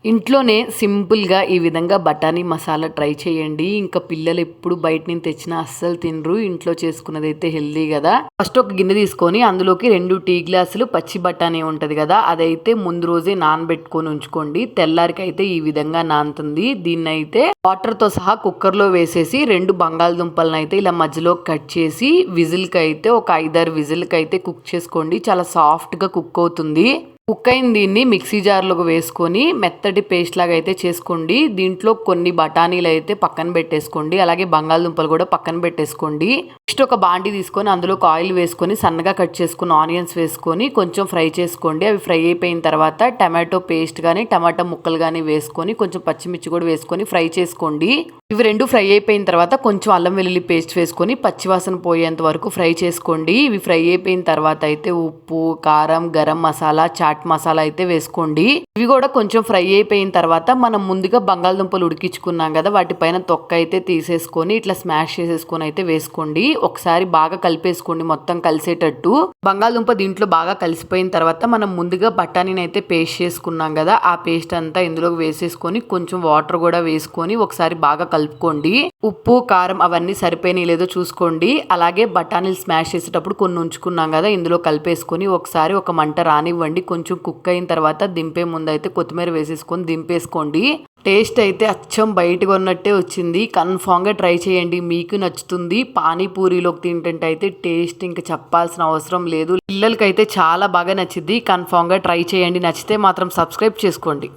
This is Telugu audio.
ఇంట్లోనే సింపుల్‌గా ఈ విధంగా బఠానీ మసాలా ట్రై చేయండి. ఇంకా పిల్లలు ఎప్పుడు బయట నుంచి తెచ్చినా అస్సలు తినరు. ఇంట్లో చేసుకున్నదైతే హెల్తీ గదా! ఫస్ట్ ఒక గిన్నె తీసుకొని అందులోకి 2 టీ గ్లాసులు పచ్చి బఠానీ ఉంటది గదా! అదైతే ముందు రోజే నానబెట్టుకొని ఉంచుకోండి. తెల్లారికైతే ఈ విధంగా నానుతుంది. దీన్నైతే వాటర్‌తో సహా కుక్కర్‌లో వేసేసి 2 బంగాళదుంపలనైతే ఇలా మధ్యలో కట్ చేసి విజిల్‌కైతే ఒక 5, 6 విజిల్‌కైతే కుక్ చేసుకోండి. చాలా సాఫ్ట్‌గా కుక్ అవుతుంది. కుక్ అయిన దీన్ని మిక్సీ జార్‌లోకి వేసుకొని మెత్తటి పేస్ట్ లాగా అయితే చేసుకోండి. దీంట్లో కొన్ని బఠానీలు అయితే పక్కన పెట్టేసుకోండి. అలాగే బంగాళదుంపలు కూడా పక్కన పెట్టేసుకోండి. నెక్స్ట్ ఒక బాండీ తీసుకొని అందులోకి ఆయిల్ వేసుకొని సన్నగా కట్ చేసుకున్న ఆనియన్స్ వేసుకొని కొంచెం ఫ్రై చేసుకోండి. అవి ఫ్రై అయిపోయిన తర్వాత టమాటో పేస్ట్ కానీ టమాటా ముక్కలు కానీ వేసుకొని కొంచెం పచ్చిమిర్చి కూడా వేసుకొని ఫ్రై చేసుకోండి. ఇవి 2 ఫ్రై అయిపోయిన తర్వాత కొంచెం అల్లం వెల్లుల్లి పేస్ట్ వేసుకొని పచ్చివాసన పోయేంత వరకు ఫ్రై చేసుకోండి. ఇవి ఫ్రై అయిపోయిన తర్వాత అయితే ఉప్పు, కారం, గరం మసాలా, చాట్ మసాలా అయితే వేసుకోండి. ఇవి కూడా కొంచెం ఫ్రై అయిపోయిన తర్వాత మనం ముందుగా బంగాళదుంపలు ఉడికించుకున్నాం కదా, వాటిపైన తొక్క అయితే తీసేసుకొని ఇట్లా స్మాష్ చేసేసుకొని అయితే వేసుకోండి. ఒకసారి బాగా కలిపేసుకోండి మొత్తం కలిసేటట్టు. బంగాళదుంప దీంట్లో బాగా కలిసిపోయిన తర్వాత మనం ముందుగా బఠానీని అయితే పేస్ట్ చేసుకున్నాం కదా, ఆ పేస్ట్ అంతా ఇందులోకి వేసేసుకొని కొంచెం వాటర్ కూడా వేసుకొని ఒకసారి బాగా కలుపుకోండి. ఉప్పు, కారం అవన్నీ సరిపోయినాయి లేదో చూసుకోండి. అలాగే బఠానీలు స్మాష్ చేసేటప్పుడు కొన్ని ఉంచుకున్నాం కదా, ఇందులో కలిపేసుకొని ఒకసారి ఒక మంట రానివ్వండి. కొంచెం కుక్ అయిన తర్వాత దింపే ముందు అయితే కొత్తిమీర వేసేసుకొని దింపేసుకోండి. టేస్ట్ అయితే అచ్చం బయటగా ఉన్నట్టే వచ్చింది. కన్ఫామ్గా ట్రై చేయండి, మీకు నచ్చుతుంది. పానీపూరిలోకి తింటుంటే అయితే టేస్ట్ ఇంకా చెప్పాల్సిన అవసరం లేదు. పిల్లలకైతే చాలా బాగా నచ్చింది. కన్ఫామ్గా ట్రై చేయండి. నచ్చితే మాత్రం సబ్స్క్రైబ్ చేసుకోండి.